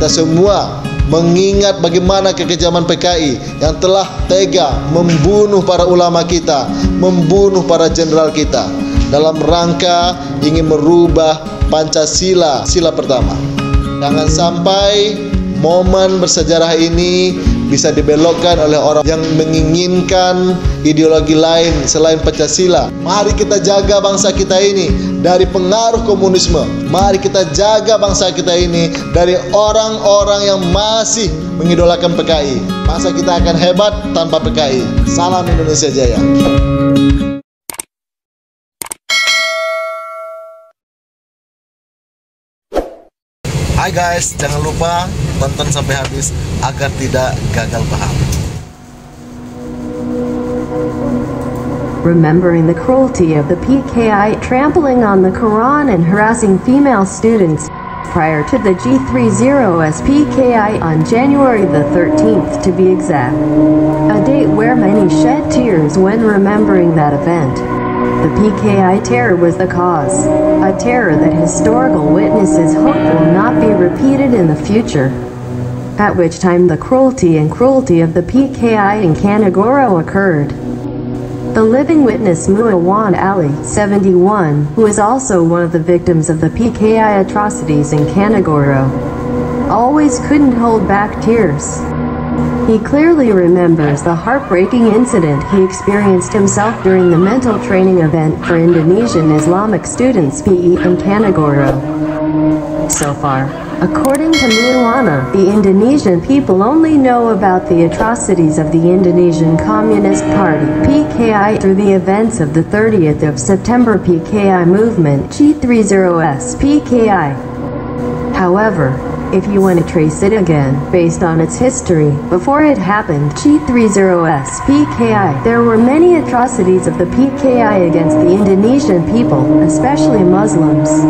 kita semua mengingat bagaimana kekejaman PKI yang telah tega membunuh para ulama kita, membunuh para jenderal kita, dalam rangka ingin merubah Pancasila, sila pertama. Jangan sampai momen bersejarah ini bisa dibelokkan oleh orang yang menginginkan ideologi lain selain Pancasila. Mari kita jaga bangsa kita ini dari pengaruh komunisme. Mari kita jaga bangsa kita ini dari orang-orang yang masih mengidolakan PKI. Bangsa kita akan hebat tanpa PKI. Salam Indonesia Jaya. Hai guys, jangan lupa tonton sampai habis agar tidak gagal paham. Remembering the cruelty of the Pki trampling on the Qur'an and harassing female students prior to the G30's Pki on January the 13th to be exact. A date where many shed tears when remembering that event. The Pki terror was the cause, a terror that historical witnesses hope will not be repeated in the future. At which time the cruelty of the Pki in Kanigoro occurred. The living witness Muhammad Ali, 71, who is also one of the victims of the Pki atrocities in Kanigoro, always couldn't hold back tears. He clearly remembers the heartbreaking incident he experienced himself during the mental training event for Indonesian Islamic students PE in Kanigoro. So far, according to Muhammad, the Indonesian people only know about the atrocities of the Indonesian Communist Party (PKI) through the events of the 30th of September PKI movement G30's PKI. However, if you want to trace it again, based on its history, before it happened, G30's PKI, there were many atrocities of the PKI against the Indonesian people, especially Muslims.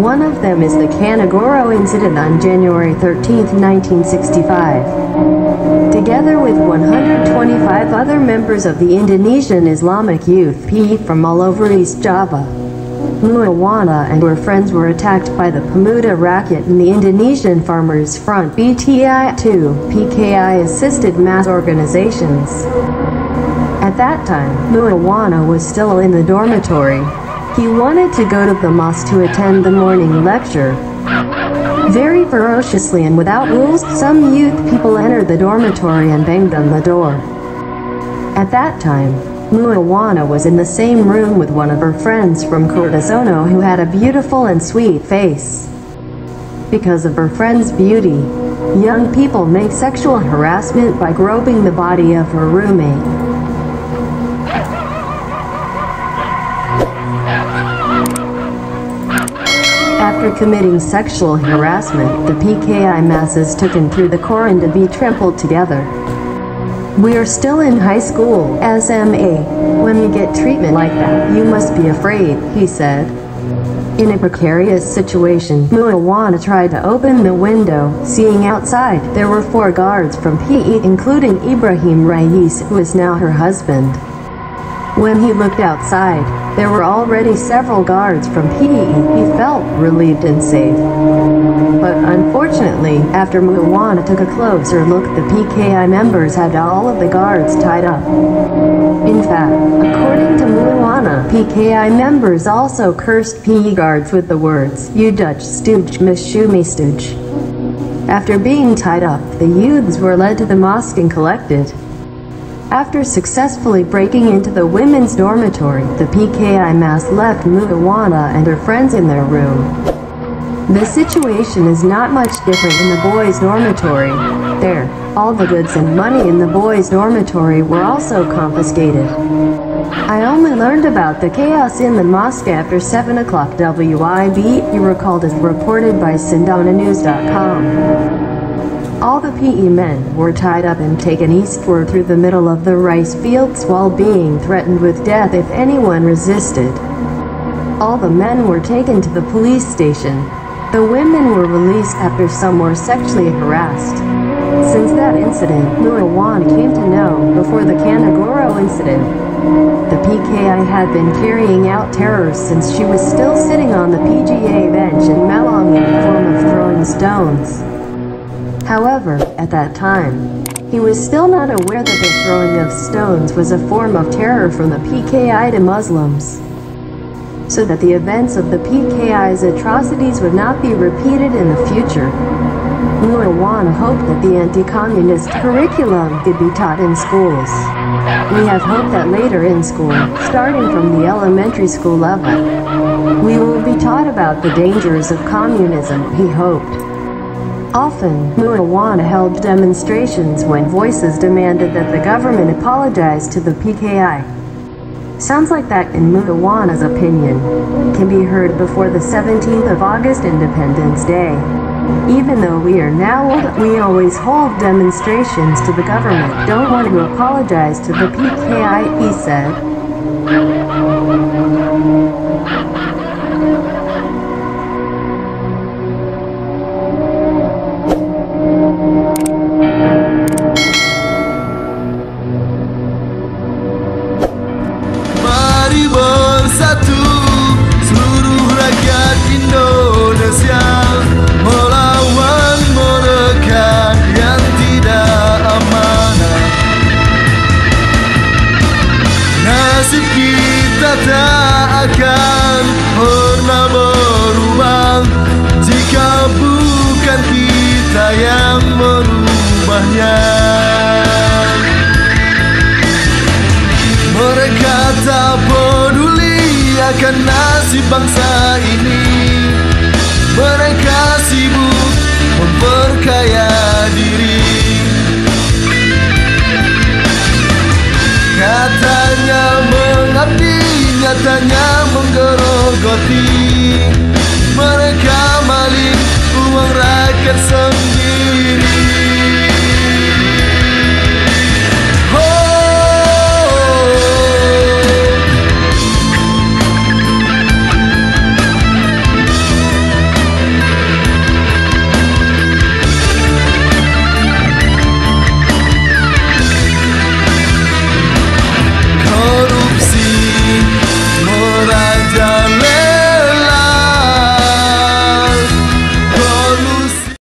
One of them is the Kanigoro incident on January 13, 1965. Together with 125 other members of the Indonesian Islamic Youth PE from all over East Java, Muhammad and her friends were attacked by the Pemuda Rakyat and the Indonesian Farmers Front (BTI-2), PKI-assisted mass organizations. At that time, Muhammad was still in the dormitory. He wanted to go to the mosque to attend the morning lecture. Very ferociously and without rules, some youth people entered the dormitory and banged on the door. At that time, Muhammad was in the same room with one of her friends from Cordozono who had a beautiful and sweet face. Because of her friend's beauty, young people make sexual harassment by groping the body of her roommate. After committing sexual harassment, the PKI masses took him through the Qur'An to be trampled together. We are still in high school, SMA. When you get treatment like that, you must be afraid, he said. In a precarious situation, Muhammad tried to open the window. Seeing outside, there were 4 guards from PE, including Ibrahim Rais, who is now her husband. When he looked outside, there were already several guards from PE. He felt relieved and safe. But unfortunately, after Muhammad took a closer look, the PKI members had all of the guards tied up. In fact, according to Muhammad, PKI members also cursed PE guards with the words, "You Dutch stooge, Mishumi stooge." After being tied up, the youths were led to the mosque and collected. After successfully breaking into the women's dormitory, the PKI mass left Muhammad and her friends in their room. The situation is not much different in the boys' dormitory. There, all the goods and money in the boys' dormitory were also confiscated. I only learned about the chaos in the mosque after 7 o'clock WIB, he recalled as reported by SindanaNews.com. All the PE men were tied up and taken eastward through the middle of the rice fields while being threatened with death if anyone resisted. All the men were taken to the police station. The women were released after some were sexually harassed. Since that incident, Muhammad came to know, before the Kanigoro incident, the PKI had been carrying out terrors since she was still sitting on the PGA bench in Malang in the form of throwing stones. However, at that time, he was still not aware that the throwing of stones was a form of terror from the PKI to Muslims, so that the events of the PKI's atrocities would not be repeated in the future. Muawana hoped that the anti-communist curriculum could be taught in schools. We have hope that later in school, starting from the elementary school level, we will be taught about the dangers of communism, he hoped. Often, Muawana held demonstrations when voices demanded that the government apologize to the PKI. Sounds like that, in Muawana's opinion, can be heard before the 17th of August Independence Day. Even though we are now old, we always hold demonstrations to the government. Don't want to apologize to the PKI, he said. Mari bersatu seluruh rakyat Indonesia, melawan mereka yang tidak amanah. Nasib kita tak akan pernah berubah jika bukan kita yang merubahnya. Mereka tak peduli akan nasib bangsa ini. Mereka sibuk memperkaya diri. Katanya mengabdi, nyatanya menggerogoti. Mereka maling uang rakyat semua.